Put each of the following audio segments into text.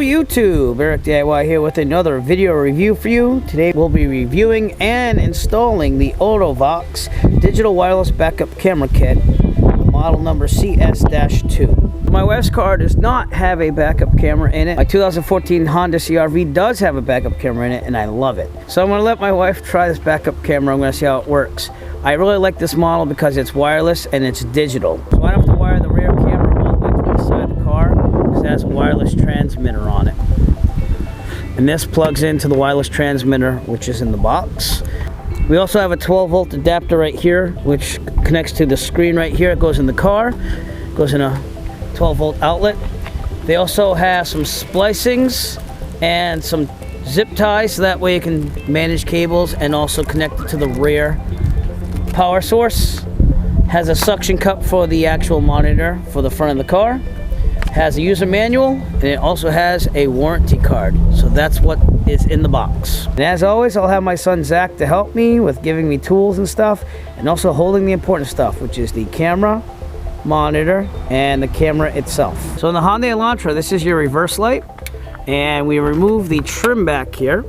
YouTube, Eric DIY here with another video review for you. Today we'll be reviewing and installing the Auto-Vox digital wireless backup camera kit, model number CS-2. My wife's car does not have a backup camera in it. My 2014 Honda CR-V does have a backup camera in it, and I love it. So I'm going to let my wife try this backup camera. I'm going to see how it works. I really like this model because it's wireless and it's digital. So I don't have to wire the rear camera all the way to the side of the car because it has a wireless transmitter on it. And this plugs into the wireless transmitter, which is in the box. We also have a 12-volt adapter right here, which connects to the screen right here. It goes in the car, goes in a 12-volt outlet. They also have some splicings and some zip ties, so that way you can manage cables and also connect it to the rear power source. Has a suction cup for the actual monitor for the front of the car. Has a user manual, and it also has a warranty card. So that's what is in the box. And as always, I'll have my son Zach to help me with giving me tools and stuff, and also holding the important stuff, which is the camera, monitor, and the camera itself. So in the Hyundai Elantra, this is your reverse light, and we remove the trim back here.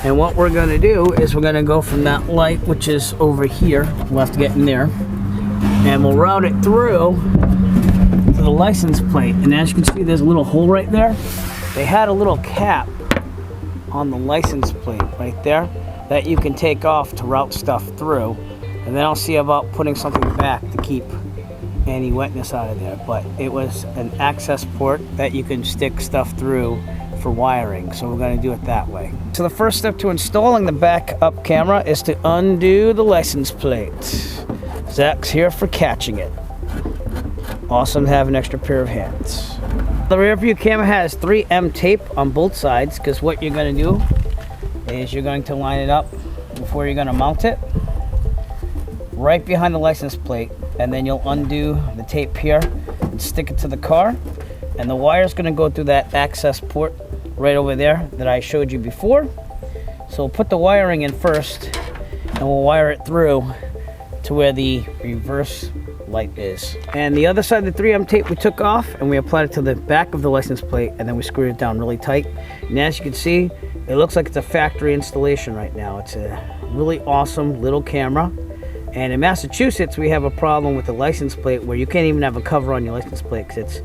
And what we're going to do is we're going to go from that light, which is over here, we'll have to get in there, and we'll route it through to the license plate. And as you can see, there's a little hole right there. They had a little cap on the license plate right there that you can take off to route stuff through. And then I'll see about putting something back to keep any wetness out of there. But it was an access port that you can stick stuff through for wiring, so we're going to do it that way. So the first step to installing the backup camera is to undo the license plate. Zach's here for catching it. Awesome to have an extra pair of hands. The rear view camera has 3M tape on both sides, because what you're going to do is you're going to line it up before you're going to mount it right behind the license plate, and then you'll undo the tape here and stick it to the car, and the wire is going to go through that access port right over there that I showed you before. So we'll put the wiring in first, and we'll wire it through to where the reverse light is. And the other side of the 3M tape we took off, and we applied it to the back of the license plate, and then we screwed it down really tight. And as you can see, it looks like it's a factory installation right now. It's a really awesome little camera. And in Massachusetts, we have a problem with the license plate where you can't even have a cover on your license plate because it's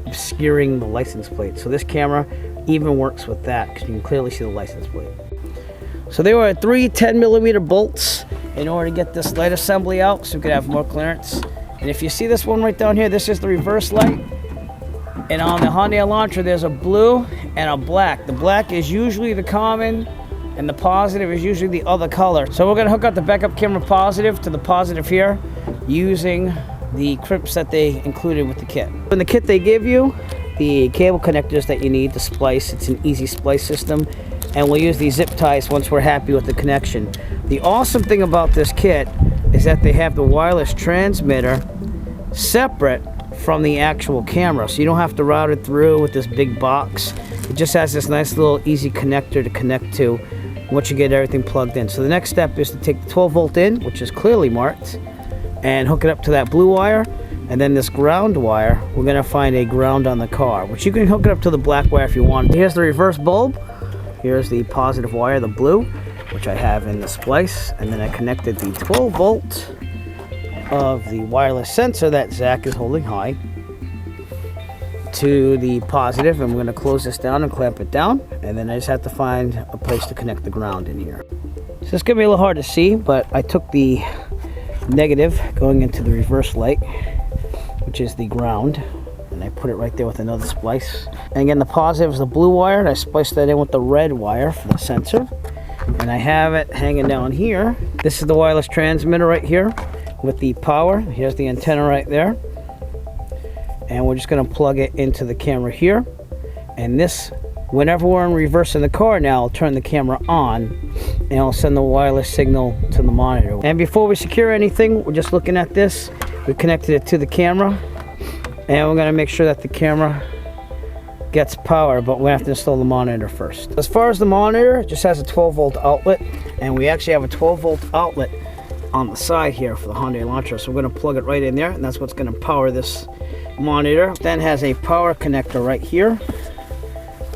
obscuring the license plate. So this camera even works with that because you can clearly see the license plate. So there were 3 10mm bolts in order to get this light assembly out so we could have more clearance. And if you see this one right down here, this is the reverse light. And on the Hyundai Elantra, there's a blue and a black. The black is usually the common, and the positive is usually the other color. So we're going to hook up the backup camera positive to the positive here using the crimps that they included with the kit. In the kit they give you the cable connectors that you need to splice. It's an easy splice system, and we'll use these zip ties once we're happy with the connection. The awesome thing about this kit is that they have the wireless transmitter separate from the actual camera, so you don't have to route it through with this big box. It just has this nice little easy connector to connect to once you get everything plugged in. So the next step is to take the 12-volt in, which is clearly marked, and hook it up to that blue wire, and then this ground wire, we're going to find a ground on the car, which you can hook it up to the black wire if you want. Here's the reverse bulb. Here's the positive wire, the blue, which I have in the splice, and then I connected the 12-volt of the wireless sensor that Zach is holding high to the positive, and we're going to close this down and clamp it down, and then I just have to find a place to connect the ground in here. So it's going to be a little hard to see, but I took the negative going into the reverse light, which is the ground, and I put it right there with another splice. And again, the positive is the blue wire, and I spliced that in with the red wire for the sensor, and I have it hanging down here. This is the wireless transmitter right here with the power. Here's the antenna right there, and we're just going to plug it into the camera here. And this, whenever we're in reverse in the car now, I'll turn the camera on and I'll send the wireless signal to the monitor. And before we secure anything, we're just looking at this. We connected it to the camera, and we're going to make sure that the camera gets power, but we have to install the monitor first. As far as the monitor, it just has a 12-volt outlet, and we actually have a 12-volt outlet on the side here for the Hyundai Elantra, so we're going to plug it right in there, and that's what's going to power this monitor. Then has a power connector right here,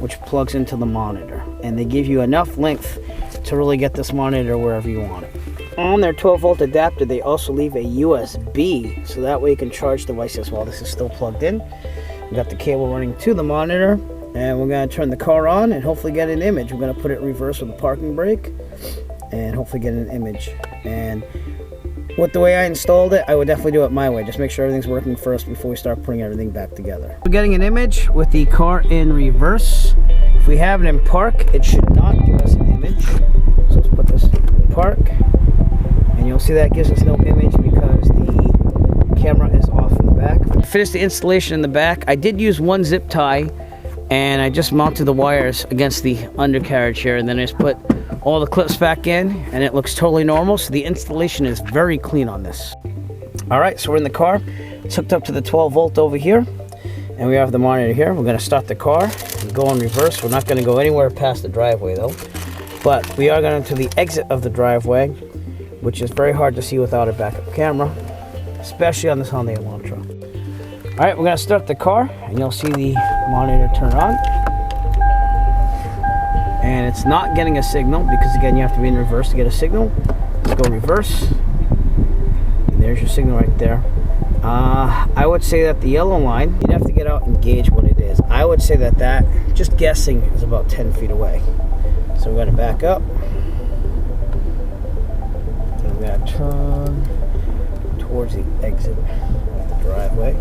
which plugs into the monitor. And they give you enough length to really get this monitor wherever you want it. On their 12-volt adapter, they also leave a USB, so that way you can charge devices while this is still plugged in. We got the cable running to the monitor, and we're going to turn the car on and hopefully get an image. We're going to put it in reverse with a parking brake and hopefully get an image. And with the way I installed it, I would definitely do it my way. Just make sure everything's working first before we start putting everything back together. We're getting an image with the car in reverse. If we have it in park, it should not give us an image. So let's put this in park. And you'll see that gives us no image because the camera is off in the back. Finished the installation in the back. I did use one zip tie, and I just mounted the wires against the undercarriage here, and then I just put all the clips back in, and it looks totally normal. So the installation is very clean on this. All right, so we're in the car. It's hooked up to the 12-volt over here, and we have the monitor here. We're going to start the car and go in reverse. We're not going to go anywhere past the driveway though, but we are going to the exit of the driveway, which is very hard to see without a backup camera, especially on this Hyundai Elantra. All right, we're going to start the car, and you'll see the monitor turn on. And it's not getting a signal because, again, you have to be in reverse to get a signal. Let's go reverse. And there's your signal right there. I would say that the yellow line, you'd have to get out and gauge what it is. I would say that just guessing, is about 10 feet away. So we're going to back up. And we're going to turn towards the exit of the driveway.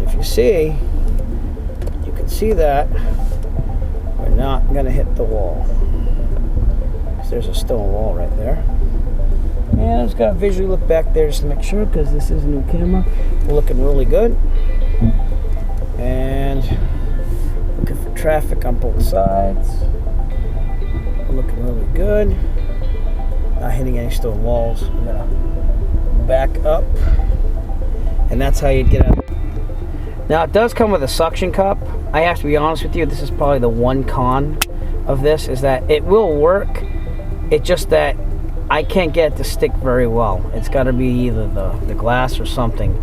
If you see, that we're not going to hit the wall, because there's a stone wall right there. And I just got to visually look back there just to make sure, because this is a new camera. We're looking really good. And looking for traffic on both sides. We're looking really good. Not hitting any stone walls. We're going to back up. And that's how you'd get out. Now, it does come with a suction cup. I have to be honest with you, this is probably the one con of this, is that it will work. It's just that I can't get it to stick very well. It's got to be either the glass or something.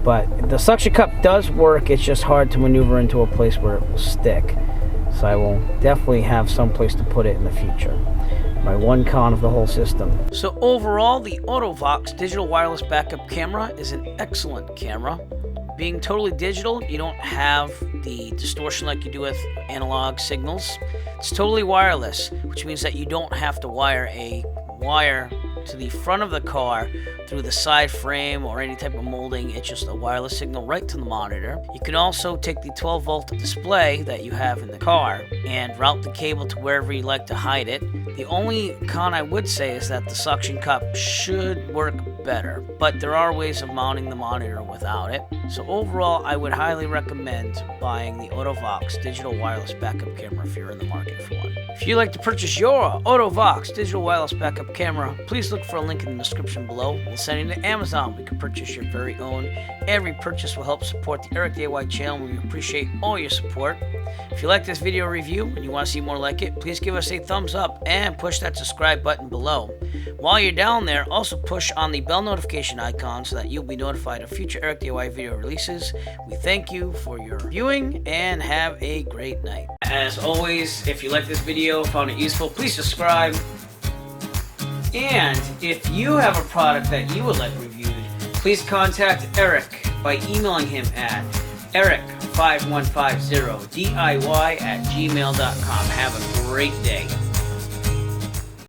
But the suction cup does work. It's just hard to maneuver into a place where it will stick. So I will definitely have some place to put it in the future. My one con of the whole system. So overall, the Auto-Vox digital wireless backup camera is an excellent camera. Being totally digital, you don't have the distortion like you do with analog signals. It's totally wireless, which means that you don't have to wire a wire to the front of the car through the side frame or any type of molding. It's just a wireless signal right to the monitor. You can also take the 12-volt display that you have in the car and route the cable to wherever you like to hide it. The only con I would say is that the suction cup should work better, but there are ways of mounting the monitor without it. So overall, I would highly recommend buying the Auto-Vox digital wireless backup camera if you're in the market for one. If you'd like to purchase your Auto-Vox digital wireless backup camera, please look for a link in the description below. We'll send you to Amazon. We can purchase your very own. Every purchase will help support the Eric DIY channel. We appreciate all your support. If you like this video review and you want to see more like it, please give us a thumbs up and push that subscribe button below. While you're down there, also push on the bell notification icon so that you'll be notified of future Eric DIY video releases. We thank you for your viewing and have a great night. As always, if you like this video, found it useful, please subscribe. And if you have a product that you would like reviewed, please contact Eric by emailing him at eric5150diy@gmail.com. Have a great day.